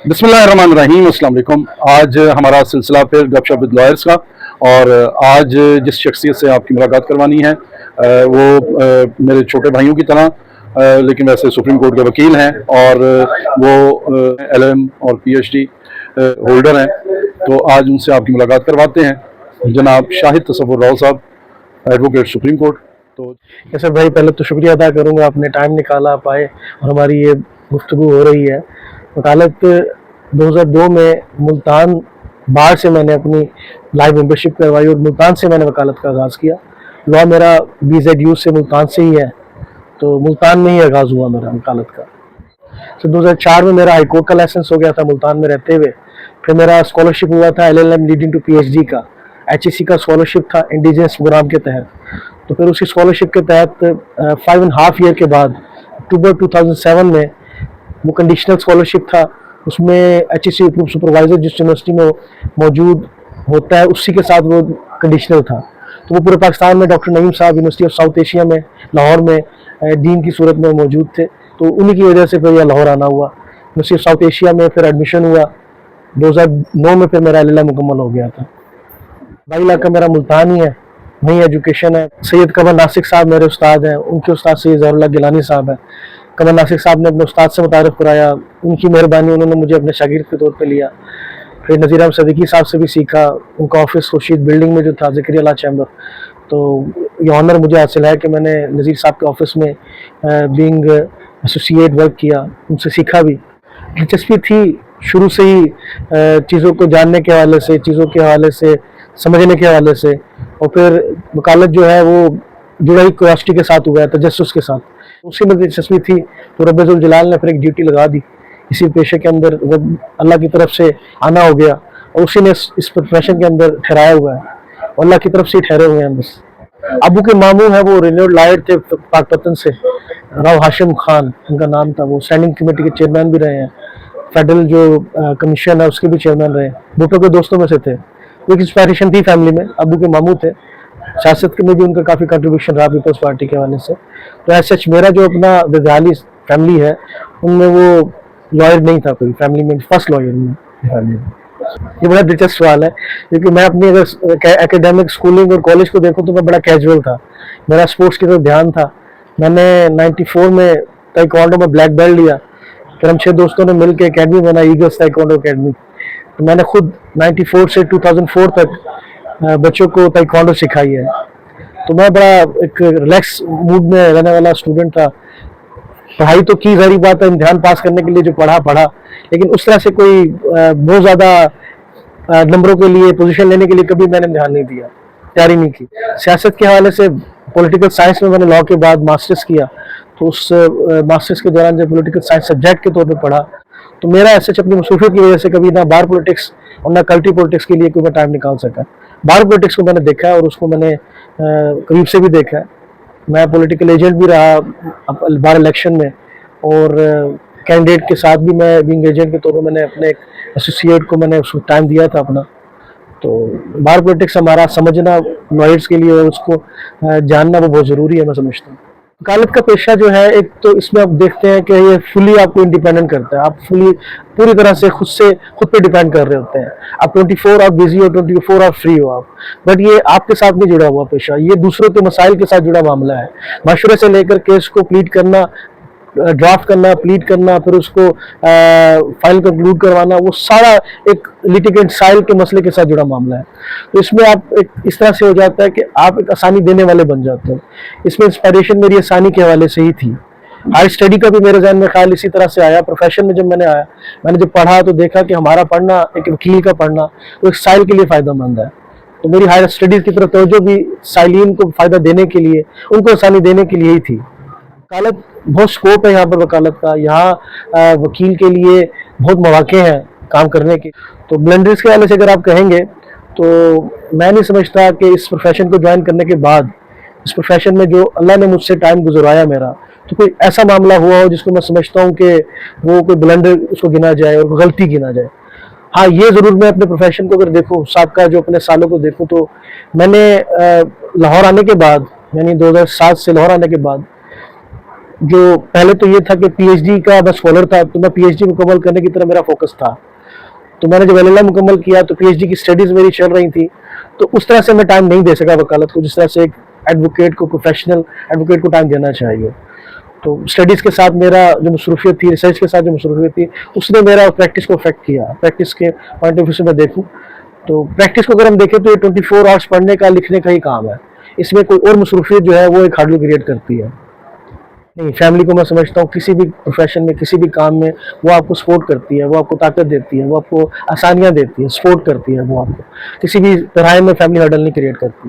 बिस्मिल्लाहिर्रहमानिर्रहीम, अस्सलाम वालेकुम। आज हमारा सिलसिला फिर गपशप विद लॉयर्स का। और आज जिस शख्सियत से आपकी मुलाकात करवानी है वो मेरे छोटे भाइयों की तरह लेकिन वैसे सुप्रीम कोर्ट के वकील हैं और वो LLM और PhD होल्डर हैं। तो आज उनसे आपकी मुलाकात करवाते हैं। जनाब शाहिद तसव्वुर राव साहब, एडवोकेट सुप्रीम कोर्ट। तो सर भाई, पहले तो शुक्रिया अदा करूंगा, आपने टाइम निकाला, आप आए और हमारी ये गुफ्तगू हो रही है। वकालत 2002 में मुल्तान बार से मैंने अपनी लाइव मेंबरशिप करवाई और मुल्तान से मैंने वकालत का आगाज़ किया। लॉ मेरा BZU से मुल्तान से ही है, तो मुल्तान में ही आगाज़ हुआ मेरा वकालत का। तो 2004 में मेरा हाईकोर्ट का लाइसेंस हो गया था मुल्तान में रहते हुए। फिर मेरा स्कॉलरशिप हुआ था LLM लीडिंग टू PhD का, HEC का स्कॉलरशिप था इंडिजिनस प्रोग्राम के तहत। तो फिर उसी स्कॉलरशिप के तहत 5.5 ईयर के बाद अक्टूबर 2007 में वो कंडीशनल स्कॉलरशिप था, उसमें HEC अप्रूव सुपरवाइजर जिस यूनिवर्सिटी में मौजूद होता है उसी के साथ वो कंडीशनल था। तो वो पूरे पाकिस्तान में डॉक्टर नईम साहब यूनिवर्सिटी ऑफ साउथ एशिया में लाहौर में डीन की सूरत में मौजूद थे, तो उन्हीं की वजह से फिर यह लाहौर आना हुआ। यूनिवर्सिटी ऑफ साउथ एशिया में फिर एडमिशन हुआ 2009 में, फिर मेरा LLM मुकम्मल हो गया था। भाई इलाका मेरा मुल्तान ही है, वहीं एजुकेशन है। सैयद कमर नासिक साहब मेरे उस्ताद हैं, उनके उस्ताद सैयद ज़हरुल्लाह गिलानी साहब हैं। कमर नासिक साहब ने अपने उस्ताद से मुतारफ़ कराया, उनकी मेहरबानी, उन्होंने मुझे अपने शागिर्द के तौर पे लिया। फिर नज़ीर अहमद सदीकी साहब से भी सीखा, उनका ऑफिस खुर्शीद बिल्डिंग में जो था ज़करिया चैम्बर। तो ये ऑनर मुझे हासिल है कि मैंने नज़ीर साहब के ऑफिस में बीइंग एसोसिएट वर्क किया, उनसे सीखा भी। दिलचस्पी थी शुरू से ही चीज़ों को जानने के हवाले से, चीज़ों के हवाले से समझने के हवाले से। और फिर वकालत जो है वो जुड़ा ही क्यूरियोसिटी के साथ हुआ है, तजस्सुस के साथ, उसी में दिलचस्पी थी। तो रब्बुल जलाल ने फिर एक ड्यूटी लगा दी इसी पेशे के अंदर, जब अल्लाह की तरफ से आना हो गया और उसी ने इस प्रोफेशन के अंदर ठहराया हुआ है और अल्लाह की तरफ से ही ठहरे हुए हैं बस। अबू के मामू है वो रिन्यूड लॉयर थे पाकपतन से, राव हाशिम खान उनका नाम था। वो स्टैंडिंग कमेटी के चेयरमैन भी रहे हैं, फेडरल जो कमीशन है उसके भी चेयरमैन रहे, भुट्टो के दोस्तों में से थे। एक इंस्पायरेशन थी फैमिली में, अबू के मामू थे। सियासत में भी उनका काफ़ी कंट्रीब्यूशन रहा पीपल्स पार्टी के हवाले से। तो ऐसा मेरा जो अपना विद्यालय फैमिली है उनमें वो लॉयर नहीं था कोई फैमिली में, फर्स्ट लॉयर में फैमिली में। ये बड़ा दिलचस्प सवाल है, क्योंकि मैं अपनी अगर एकेडमिक स्कूलिंग और कॉलेज को देखूँ तो मैं बड़ा कैजुअल था, मेरा स्पोर्ट्स की तरफ ध्यान था। मैंने 94 में ताइक्वांडो में ब्लैक बेल्ट लिया, फिर हम 6 दोस्तों ने मिल के अकेडमी बनाई, ईगल्स ताइक्वांडो अकेडमी। तो मैंने खुद 94 से 2004 तक बच्चों को ताइक्वांडो सिखाई है। तो मैं बड़ा एक रिलैक्स मूड में रहने वाला स्टूडेंट था। पढ़ाई तो की, सारी बात है, इम्तिहान पास करने के लिए जो पढ़ा, लेकिन उस तरह से कोई बहुत ज़्यादा नंबरों के लिए, पोजीशन लेने के लिए कभी मैंने ध्यान नहीं दिया, तैयारी नहीं की। सियासत के हवाले से पॉलिटिकल साइंस में मैंने लॉ के बाद मास्टर्स किया, तो उस मास्टर्स के दौरान जब पॉलिटिकल साइंस सब्जेक्ट के तौर पे पढ़ा, तो मेरा ऐसे अपनी मसरूफियत की वजह से कभी ना बार पॉलिटिक्स और ना कल्टी पॉलिटिक्स के लिए कोई मैं टाइम निकाल सका। बार पॉलिटिक्स को मैंने देखा है और उसको मैंने करीब से भी देखा है। मैं पॉलिटिकल एजेंट भी रहा बार इलेक्शन में, और कैंडिडेट के साथ भी मैं बीइंग एजेंट के तौर पर मैंने अपने एक एसोसिएट को मैंने उसको टाइम दिया था अपना। तो बार पॉलिटिक्स हमारा समझना लॉयर्स के लिए और उसको जानना वो बहुत ज़रूरी है, मैं समझता हूँ। वकालत का पेशा जो है, एक तो इसमें आप देखते हैं कि ये फुली आपको इंडिपेंडेंट करता है, आप पूरी तरह से खुद पे डिपेंड कर रहे होते हैं। आप 24 आवर बिजी हो, 24 आवर फ्री हो आप, बट ये आपके साथ नहीं जुड़ा हुआ पेशा, ये दूसरों के मसाइल के साथ जुड़ा मामला है। मशवरे से लेकर केस को प्लीड करना, ड्राफ्ट करना, प्लीड करना, फिर उसको फाइल कंक्लूड करवाना, वो सारा एक लिटिगेंट साइल के मसले के साथ जुड़ा मामला है। तो इसमें आप एक इस तरह से हो जाता है कि आप एक आसानी देने वाले बन जाते हैं। इसमें इंस्पायरेशन मेरी आसानी के हवाले से ही थी। हायर स्टडी का भी मेरे जहन में ख्याल इसी तरह से आया। प्रोफेशन में जब मैंने आया, मैंने जब पढ़ा तो देखा कि हमारा पढ़ना, एक वकील का पढ़ना, वो एक साइल के लिए फ़ायदेमंद है। तो मेरी हायर स्टडीज़ की तरफ तवज्जो भी साइलिन को फ़ायदा देने के लिए, उनको आसानी देने के लिए ही थी। वकालत बहुत स्कोप है यहाँ पर वकालत का, यहाँ वकील के लिए बहुत मौके हैं काम करने के। तो ब्लेंडर्स के हवाले से अगर आप कहेंगे तो मैं नहीं समझता कि इस प्रोफेशन को ज्वाइन करने के बाद, इस प्रोफेशन में जो अल्लाह ने मुझसे टाइम गुजराया मेरा, तो कोई ऐसा मामला हुआ हो जिसको मैं समझता हूँ कि वो कोई ब्लेंडर उसको गिना जाए और गलती गिना जाए। हाँ, ये ज़रूर मैं अपने प्रोफेशन को अगर देखूँ, साबका जो अपने सालों को देखूँ, तो मैंने लाहौर आने के बाद, यानी 2007 से लाहौर आने के बाद जो पहले तो ये था कि पीएचडी का मैं स्कॉलर था, तो मैं पीएचडी मुकम्मल करने की तरफ मेरा फोकस था। तो मैंने जब एलएलएम मुकम्मल किया तो पीएचडी की स्टडीज मेरी चल रही थी, तो उस तरह से मैं टाइम नहीं दे सका वकालत को, जिस तरह से एक एडवोकेट को, प्रोफेशनल एडवोकेट को टाइम देना चाहिए। तो स्टडीज़ के साथ मेरा जो मसरूफियत थी, रिसर्च के साथ जो मसरूफियत थी, उसने मेरा प्रैक्टिस को अफेक्ट किया। प्रैक्टिस के पॉइंट ऑफ व्यू से मैं देखूँ तो प्रैक्टिस को अगर हम देखें तो ये 24 आवर्स पढ़ने का, लिखने का ही काम है। इसमें कोई और मसरूफियत जो है वो एक हार्डल क्रिएट करती है नहीं। फैमिली को मैं समझता हूँ किसी भी प्रोफेशन में, किसी भी काम में वो आपको सपोर्ट करती है, वो आपको ताकत देती है, वो आपको आसानियाँ देती है, सपोर्ट करती है, वो आपको किसी भी तरह में फैमिली हर्डल नहीं क्रिएट करती।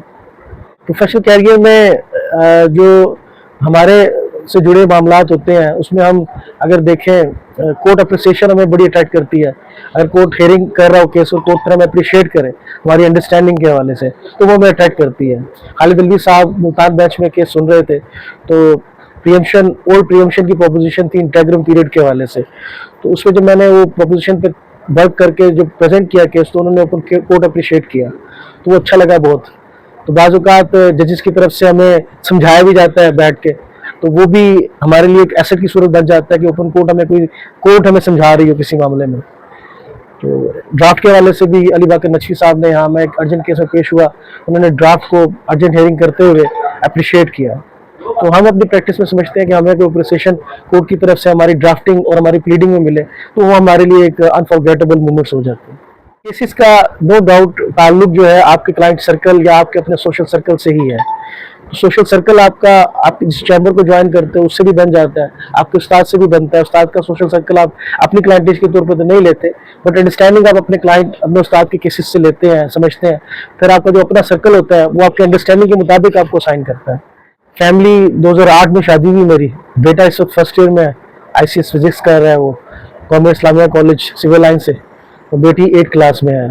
प्रोफेशनल कैरियर में जो हमारे से जुड़े मामलात होते हैं उसमें हम अगर देखें, कोर्ट अप्रिसिएशन हमें बड़ी अट्रैक्ट करती है। अगर कोर्ट हियरिंग कर रहा हो केस और कोर्ट पर हमें अप्रिशिएट करे हमारी अंडरस्टैंडिंग के हवाले से, तो वो हमें अट्रैक्ट करती है। खालिद अलवी साहब मुल्तान बेंच में केस सुन रहे थे, तो प्रियम्पशन, ओल्ड प्रियम्पशन की प्रोपोजिशन थी इंटेग्रम पीरियड के हवाले से, तो उसमें जब मैंने वो प्रोपोजिशन पे वर्क करके जब प्रेजेंट किया केस, तो उन्होंने ओपन कोर्ट अप्रिशिएट किया, तो वो अच्छा लगा बहुत। तो बाज़ औक़ात जजेस की तरफ से हमें समझाया भी जाता है बैठ के, तो वो भी हमारे लिए एक एसेट की सूरत बन जाता है कि ओपन कोर्ट हमें कोई कोर्ट हमें समझा रही हो किसी मामले में। तो ड्राफ्ट के हवाले से भी अली बाकर नचवी साहब ने, यहाँ मैं एक अर्जेंट केस में पेश हुआ, उन्होंने ड्राफ्ट को अर्जेंट हियरिंग करते हुए अप्रिशिएट किया। तो हम अपनी प्रैक्टिस में समझते हैं कि हमें कोई अप्रिसिएशन कोर्ट की तरफ से हमारी ड्राफ्टिंग और हमारी प्लीडिंग में मिले, तो वो हमारे लिए एक अनफॉरगेटेबल मोमेंट्स हो जाते हैं। केसेस का नो डाउट ताल्लुक जो है आपके क्लाइंट सर्कल या आपके अपने सोशल सर्कल से ही है। तो सोशल सर्कल आपका, आप जिस चैम्बर को ज्वाइन करते हो उससे भी बन जाता है, आपके उस्ताद से भी बनता है। उस्ताद का सोशल सर्कल आप अपनी क्लाइंटेज के तौर पर तो नहीं लेते, बट अंडरस्टैंडिंग आप अपने क्लाइंट, अपने उस्ताद के केसेस से लेते हैं, समझते हैं। फिर आपका जो अपना सर्कल होता है वो आपके अंडरस्टैंडिंग के मुताबिक आपको साइन करता है। फैमिली 2008 में शादी हुई मेरी, बेटा इस वक्त फर्स्ट ईयर में ICS फिजिक्स कर रहा है, वो government Islamia college civil line से, और बेटी 8 क्लास में है।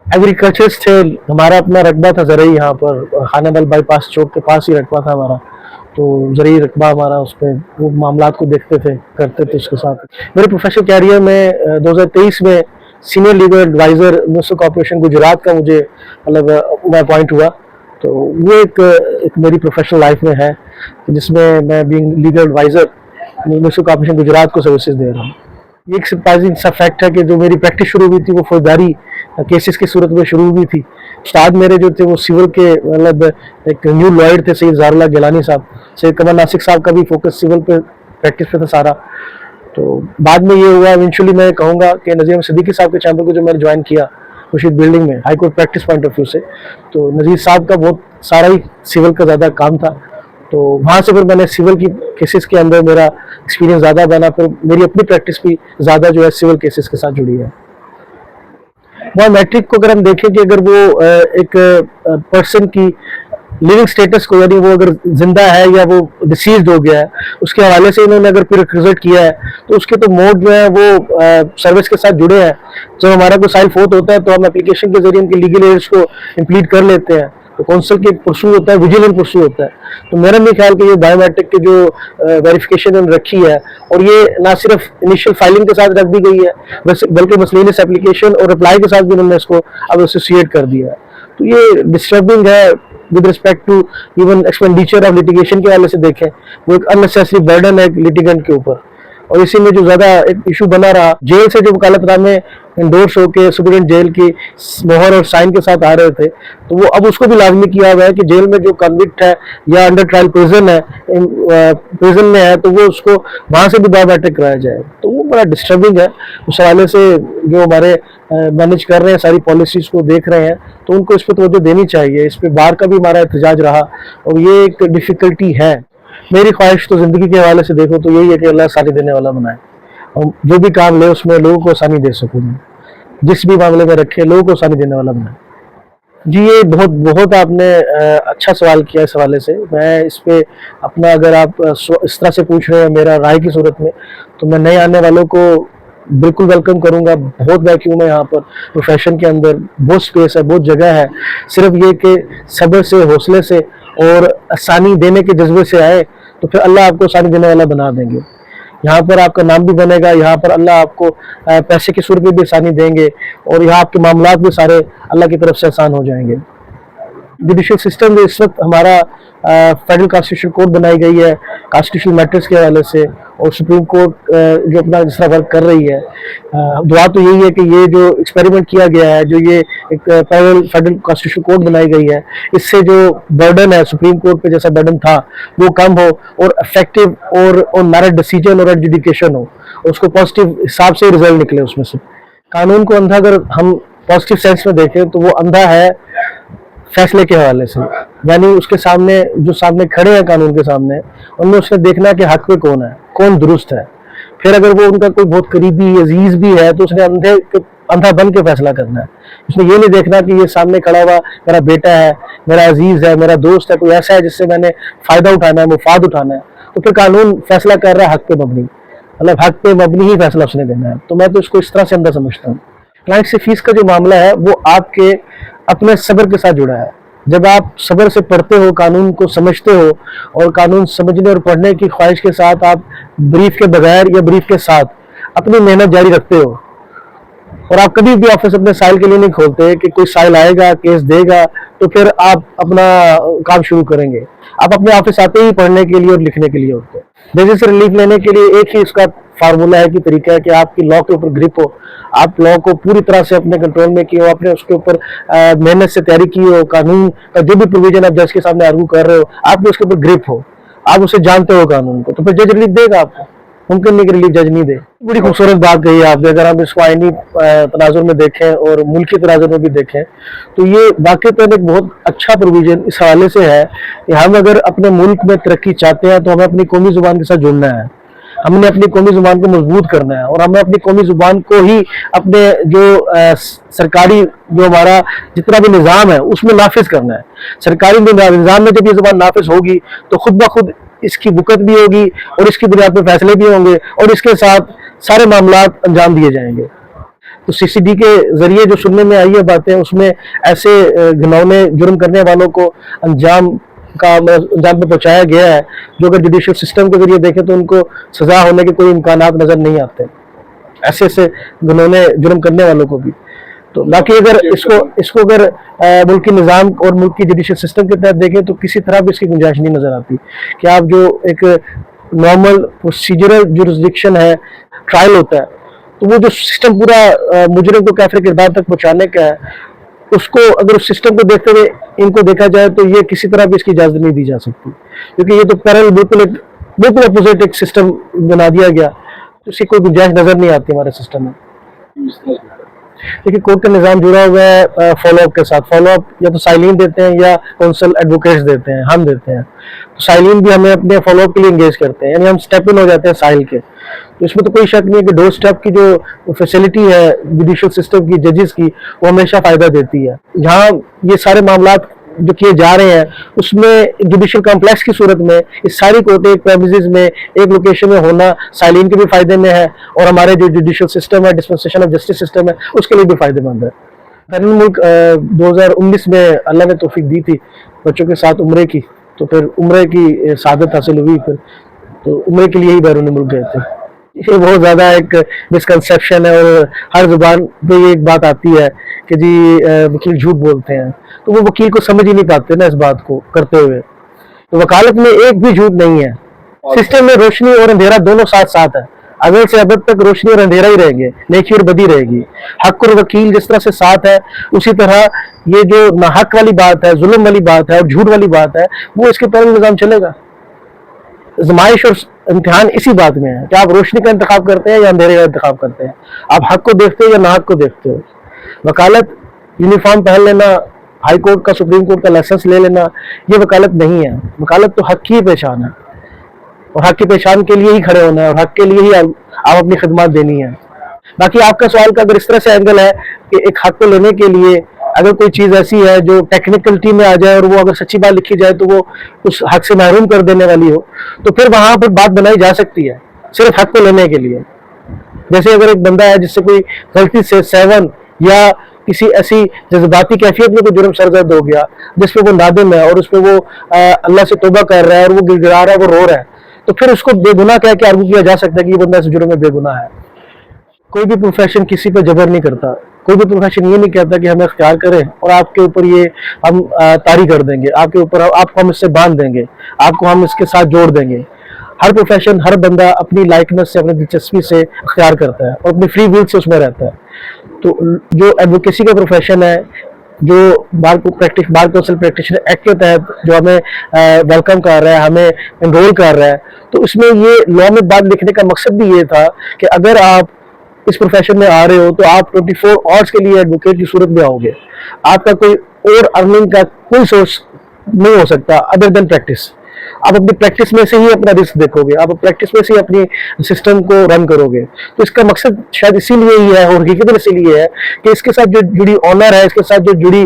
एग्रीकल्चर्स थे, हमारा अपना रकबा था ज़रई, यहाँ पर खानावाल बाईपास चौक के पास ही रकबा था हमारा, तो ज़रई रकबा हमारा, उस पर वो मामलात को देखते थे, करते थे उसके साथ। मेरे प्रोफेशनल कैरियर में 2023 में senior legal adviser municipal corporation Gujarat का मुझे मतलब मैं अपॉइंट हुआ। तो वो एक मेरी प्रोफेशनल लाइफ में है जिसमें मैं being legal adviser municipal corporation Gujarat को सर्विसेज दे रहा हूँ। ये एक सरप्राइजिंग सा फैक्ट है कि जो मेरी प्रैक्टिस शुरू हुई थी वो फौजदारी केसेस की सूरत में शुरू हुई थी। उस्ताद मेरे जो थे वो सिविल के, मतलब एक न्यू लॉयर थे सैयद ज़ारुल्लाह गिलानी साहब, सैयद कमर नासिक साहब का भी फोकस सिविल पे, प्रैक्टिस पे था सारा। तो बाद में ये हुआ, इवेंचुअली मैं कहूँगा कि नज़ीर सिद्दीकी साहब के चैम्बर को जो मैंने ज्वाइन किया खुर्शीद बिल्डिंग में, high court practice point of view से, तो नज़ीर साहब का बहुत सारा ही सिविल का ज़्यादा काम था। तो वहाँ से फिर मैंने सिविल की केसेस के अंदर मेरा एक्सपीरियंस ज़्यादा बना, फिर मेरी अपनी प्रैक्टिस भी ज़्यादा जो है सिविल केसेस के साथ जुड़ी है। वहाँ मैट्रिक को अगर हम देखें कि अगर वो एक पर्सन की लिविंग स्टेटस को, यानी वो अगर जिंदा है या वो डिसीज्ड हो गया है, उसके हवाले से इन्होंने अगर प्रीरिक्विजिट किया है, तो उसके तो मोड जो है वो सर्विस के साथ जुड़े हैं। जब हमारा कोई साइल फोत होता है तो हम एप्लीकेशन के जरिए उनके लीगल एड्स को इंप्लीड कर लेते हैं, तो कौंसल के परसू होता है, विजिलेंट परसू होता है। तो मेरा नहीं ख्याल कि ये बायोमेट्रिक की जो वेरिफिकेशन उन्होंने रखी है, और ये ना सिर्फ इनिशियल फाइलिंग के साथ रख दी गई है, बल्कि मसलिनियस एप्लीकेशन और रिप्लाई के साथ भी उन्होंने इसको अब एसोसिएट कर दिया है। तो ये डिस्टर्बिंग है with respect to even expenditure of litigation के वाले से देखें, वो एक अननेसेसरी बर्डन है लिटिगेंट के ऊपर। और इसी में जो ज़्यादा एक इशू बना रहा, जेल से जो वकालतनामे इंडोर्स होकर सुप्रीडेंट जेल की मोहर और साइन के साथ आ रहे थे, तो वो अब उसको भी लाजमी किया हुआ है कि जेल में जो कन्विक्ट है या अंडर ट्रायल प्रिजन में है, तो वो उसको वहाँ से भी बायोमेट्रिक कराया जाए। तो वो बड़ा डिस्टर्बिंग है। उस हवाले से जो हमारे मैनेज कर रहे हैं, सारी पॉलिसीज़ को देख रहे हैं, तो उनको इस पर तवज्जो देनी चाहिए। इस पर बार का भी हमारा एहतजाज रहा, और ये एक डिफ़िकल्टी है। मेरी ख्वाहिश तो ज़िंदगी के हवाले से देखो तो यही है कि अल्लाह आसानी देने वाला बनाए, और जो भी काम ले उसमें लोगों को आसानी दे सकूँ, जिस भी मामले में रखे लोगों को आसानी देने वाला बनाए। जी, ये बहुत आपने अच्छा सवाल किया इस हवाले से। मैं इस पे अपना, अगर आप इस तरह से पूछ रहे हैं मेरा राय की सूरत में, तो मैं नए आने वालों को बिल्कुल वेलकम करूंगा। बहुत वैक्यूम है यहाँ पर प्रोफेशन के अंदर, बहुत स्पेस है, बहुत जगह है। सिर्फ ये कि सब्र से, हौसले से और आसानी देने के जज्बे से आए, तो फिर अल्लाह आपको आसानी देने वाला बना देंगे। यहाँ पर आपका नाम भी बनेगा, यहाँ पर अल्लाह आपको पैसे की सूरत में भी आसानी देंगे, और यहाँ आपके मामलात भी सारे अल्लाह की तरफ से आसान हो जाएंगे। जुडिशल सिस्टम जो इस वक्त हमारा फेडरल कॉन्स्टिट्यूशन कोर्ट बनाई गई है कॉन्स्टिट्यूशनल मैटर्स के हवाले से, और सुप्रीम कोर्ट जो अपना जिस तरह वर्क कर रही है, दुआ तो यही है कि ये जो एक्सपेरिमेंट किया गया है, जो ये एक फेडरल कॉन्स्टिट्यूशन कोर्ट बनाई गई है, इससे जो बर्डन है सुप्रीम कोर्ट पे जैसा बर्डन था वो कम हो और इफेक्टिव और मेरिट डिसीजन और एडजुडिकेशन हो, उसको पॉजिटिव हिसाब से रिजल्ट निकले उसमें से। कानून को अंधा अगर हम पॉजिटिव सेंस में देखें तो वो अंधा है फैसले के हवाले से, यानी उसके सामने जो सामने खड़े हैं कानून के सामने, उनमें उसने देखना कि हक पे कौन है, कौन दुरुस्त है। फिर अगर वो उनका कोई बहुत करीबी अजीज भी है तो उसने अंधा बन के फैसला करना है। उसने ये नहीं देखना कि ये सामने खड़ा हुआ मेरा बेटा है, मेरा अजीज है, मेरा दोस्त है, कोई ऐसा है जिससे मैंने फायदा उठाना है, मुफाद उठाना है। तो फिर कानून फैसला कर रहा है हक पे मबनी, मतलब हक पे मबनी ही फैसला उसने देना है। तो मैं तो इसको इस तरह से अंदर समझता हूँ। क्लाइंट से फीस का जो मामला है वो आपके अपने सब्र के साथ जुड़ा है। जब आप सब्र से पढ़ते हो, कानून को समझते हो और कानून समझने और पढ़ने की ख्वाहिश के साथ आप ब्रीफ के बगैर या ब्रीफ के साथ अपनी मेहनत जारी रखते हो, और आप कभी भी ऑफिस अपने साइल के लिए नहीं खोलते कि कोई साइल आएगा केस देगा तो फिर आप अपना काम शुरू करेंगे। आप अपने ऑफिस आते ही पढ़ने के लिए और लिखने के लिए होते हैं। बेसिस से रिलीफ लेने के लिए एक ही इसका फार्मूला है कि तरीका है कि आपकी लॉ के ऊपर ग्रिप हो, आप लॉ को पूरी तरह से अपने कंट्रोल में किए हो, आपने उसके ऊपर मेहनत से तैयारी की हो, कानून का जो भी प्रोविजन आप जज के सामने आर्गू कर रहे हो आपके उसके ऊपर ग्रिप हो, आप उसे जानते हो कानून को, तो फिर जज रिलीफ देगा आपको। मुमकिन नहीं कि रिलीफ जज नहीं दे। बड़ी खूबसूरत बात कही है आपने। अगर हम इसको आईनी तनाजुर में देखें और मुल्की तनाजुर में भी देखें तो ये वाकई एक बहुत अच्छा प्रोविजन इस हवाले से है कि हम अगर अपने मुल्क में तरक्की चाहते हैं तो हमें अपनी कौमी जुबान के साथ जुड़ना है, हमने अपनी कौमी जुबान को मजबूत करना है, और हमें अपनी कौमी जुबान को ही अपने जो सरकारी जो हमारा जितना भी निज़ाम है उसमें नाफिज करना है। सरकारी निज़ाम में जब ये जुबान नाफिज होगी तो खुद ब खुद इसकी बुकत भी होगी और इसकी बुनियाद पर फैसले भी होंगे और इसके साथ सारे मामलात अंजाम दिए जाएंगे। तो सीसीडी के जरिए जो सुनने में आई है बातें, उसमें ऐसे घिनौने जुर्म करने वालों को अंजाम पे पहुंचाया गया है जो अगर जुडिशियल सिस्टम के जरिए देखें तो उनको सजा होने के कोई इम्कानात नजर नहीं आते, ऐसे घिनौने जुर्म करने वालों को भी। तो बाकी अगर इसको अगर मुल्क की निज़ाम और मुल्क की जुडिशियल सिस्टम के तहत देखें तो किसी तरह भी इसकी गुंजाइश नहीं नजर आती कि आप जो एक नॉर्मल प्रोसीजरल जुरिस्डिक्शन है, ट्रायल होता है, तो वो जो सिस्टम पूरा मुजरिम को काफिर किरदार तक पहुंचाने का है, उसको अगर उस सिस्टम को देखते हुए इनको देखा जाए तो ये किसी तरह भी इसकी इजाजत नहीं दी जा सकती, क्योंकि ये तो पैरेलल बिल्कुल अपोजिट एक सिस्टम बना दिया गया, तो इसकी कोई गुंजाइश नजर नहीं आती हमारे सिस्टम में। देखिए कोर्ट का निज़ाम जुड़ा हुआ है फॉलोअप के साथ। फॉलोअप या तो साइलिन देते हैं या काउंसिल एडवोकेट्स देते हैं, हम देते हैं। तो साइलिन भी हमें अपने फॉलोअप के लिए इंगेज करते हैं, यानी हम स्टेप इन हो जाते हैं साइल के। तो इसमें तो कोई शक नहीं है कि डोर स्टेप की जो फैसिलिटी है जुडिशियल सिस्टम की, जजेस की, वो हमेशा फायदा देती है। जहाँ ये सारे मामलात जो किए जा रहे हैं उसमें जुडिशियल कॉम्प्लेक्स की सूरत में इस सारी कोर्ट एक प्रेमिसेस में एक लोकेशन में होना साइलिन के भी फायदे में है, और हमारे जो जुडिशियल सिस्टम है, डिस्पेंसेशन ऑफ जस्टिस सिस्टम है, उसके लिए भी फायदेमंद है। बैरून मुल्क 2019 में अल्लाह ने तौफीक दी थी बच्चों के साथ उम्रे की, तो फिर उम्रे की सादत हासिल हुई, फिर तो उम्रे के लिए ही बैरून मुल्क गए थे। ये बहुत ज़्यादा एक मिसकंसेप्शन है और हर जुबान पे ये एक बात आती है कि जी वकील झूठ बोलते हैं, तो वो वकील को समझ ही नहीं पाते ना इस बात को करते हुए। तो वकालत में एक भी झूठ नहीं है। सिस्टम में रोशनी और अंधेरा दोनों साथ साथ है, अगर से अबद तक रोशनी और अंधेरा ही रहेंगे, नेकी और बदी रहेगी। हक और वकील जिस तरह से साथ है उसी तरह ये जो नाहक वाली बात है, जुल्म वाली बात है और झूठ वाली बात है, वो इसके पैरल निज़ाम चलेगा। आजमाइश और इम्तिहान इसी बात में है कि आप रोशनी का इंतखाब करते हैं या अंधेरे का इंतखाब करते हैं, आप हक को देखते हो या नाहक को देखते हो। वकालत यूनिफॉर्म पहन लेना, हाई कोर्ट का सुप्रीम कोर्ट का लाइसेंस ले लेना, ये वकालत नहीं है। वकालत तो हक की पहचान है, और हक की पहचान के लिए ही खड़े होना है, और हक के लिए ही आप अपनी खिदमत देनी है। बाकी आपका सवाल का अगर इस तरह से एंगल है कि एक हक को लेने के लिए अगर कोई चीज़ ऐसी है जो टेक्निकलिटी में आ जाए और वो अगर सच्ची बात लिखी जाए तो वो उस हक से महरूम कर देने वाली हो, तो फिर वहां पर बात बनाई जा सकती है सिर्फ हक को लेने के लिए। जैसे अगर एक बंदा है जिससे कोई गलती से सेवन या किसी ऐसी जज्बाती कैफियत में कोई जुर्म सरजद हो गया जिसपे वो नादिम है और उसपे वो अल्लाह से तौबा कर रहा है और वो गिड़गिड़ा रहा है, वो रो रहा है, तो फिर उसको बेगुनाह कह के आर्गू किया जा सकता है कि ये बंदा इस जुर्म में बेगुनाह है। कोई भी प्रोफेशन किसी पे जबर नहीं करता, कोई भी प्रोफेशन ये नहीं कहता कि हमें इख्तियार करें और आपके ऊपर ये हम तारी कर देंगे, आपके ऊपर आपको हम इससे बांध देंगे, आपको हम इसके साथ जोड़ देंगे। हर प्रोफेशन, हर बंदा अपनी लाइकनेस से, अपनी दिलचस्पी से इख्तियार करता है और अपनी फ्री विल से उसमें रहता है। तो जो एडवोकेसी का प्रोफेशन है, जो बार काउंसिल प्रैक्टिशनर एक्ट के तहत जो हमें वेलकम कर रहा है, हमें एनरोल कर रहा है, तो इसमें ये लॉ में बात लिखने का मकसद भी ये था कि अगर आप इस प्रोफेशन में आ रहे हो तो आप 24 आवर्स के लिए एडवोकेट की सूरत में आओगे। आपका कोई और अर्निंग का कोई सोर्स नहीं हो सकता अदर देन प्रैक्टिस। आप अपनी प्रैक्टिस में से ही अपना रिस्क देखोगे, आप प्रैक्टिस में से ही अपनी सिस्टम को रन करोगे। तो इसका मकसद शायद इसीलिए ही है और हकीकत इसीलिए है कि इसके साथ जो जुड़ी ऑनर है, इसके साथ जो जुड़ी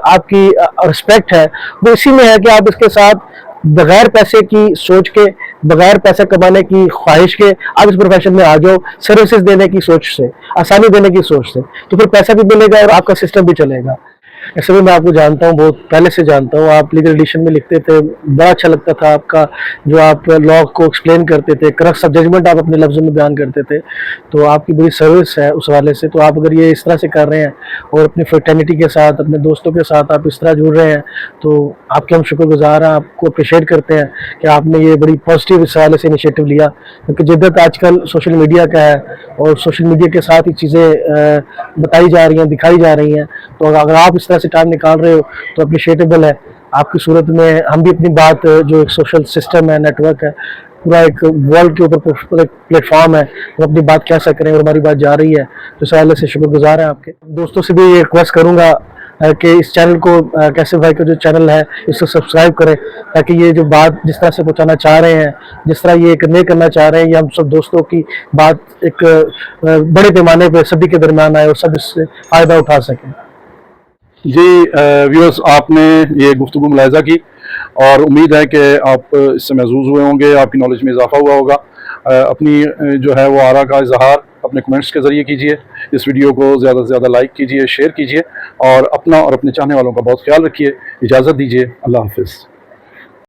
आपकी रिस्पेक्ट है, वो इसी में है कि आप इसके साथ बगैर पैसे की सोच के, बगैर पैसा कमाने की ख्वाहिश के आप इस प्रोफेशन में आ जाओ, सर्विसेज देने की सोच से, आसानी देने की सोच से। तो फिर पैसा भी मिलेगा और आपका सिस्टम भी चलेगा। ऐसे में मैं आपको जानता हूँ, बहुत पहले से जानता हूँ। आप लीगल एडिशन में लिखते थे, बड़ा अच्छा लगता था आपका जो आप लॉ को एक्सप्लेन करते थे, क्रक्स ऑफ जजमेंट आप अपने लफ्ज़ों में बयान करते थे। तो आपकी बड़ी सर्विस है उस वाले से। तो आप अगर ये इस तरह से कर रहे हैं और अपनी फ्रेटर्निटी के साथ, अपने दोस्तों के साथ आप इस तरह जुड़ रहे हैं, तो आपके हम शुक्रगुजार हैं, आपको अप्रिशिएट करते हैं कि आपने ये बड़ी पॉजिटिव इस वाले से इनिशिएटिव लिया। क्योंकि जिद्दत आजकल सोशल मीडिया का है और सोशल मीडिया के साथ ही चीज़ें बताई जा रही हैं, दिखाई जा रही हैं। तो अगर आप इस तरह से टाइम निकाल रहे हो तो अप्रिशिएटेबल है। आपकी सूरत में हम भी अपनी बात, जो एक सोशल सिस्टम है, नेटवर्क है, पूरा एक वर्ल्ड के ऊपर प्लेटफॉर्म है, वो अपनी बात कह सक रहे हैं और हमारी बात जा रही है। तो इस हवाले से शुक्रगुजार हैं आपके। दोस्तों से भी ये रिक्वेस्ट करूँगा कि इस चैनल को, कैसे भाई का जो चैनल है, इसको सब्सक्राइब करें, ताकि ये जो बात जिस तरह से पहुंचाना चाह रहे हैं, जिस तरह ये करने करना चाह रहे हैं, ये हम सब दोस्तों की बात एक बड़े पैमाने पे सभी के दरमियान आए और सब इससे फ़ायदा उठा सकें। जी व्यूअर्स, आपने ये गुफ्तगू मुलाहिज़ा की और उम्मीद है कि आप इससे महसूस हुए होंगे, आपकी नॉलेज में इजाफा हुआ होगा। अपनी जो है वो आरा का इजहार अपने कमेंट्स के ज़रिए कीजिए। इस वीडियो को ज़्यादा से ज़्यादा लाइक कीजिए, शेयर कीजिए और अपना और अपने चाहने वालों का बहुत ख्याल रखिए। इजाज़त दीजिए। अल्लाह हाफ़िज़।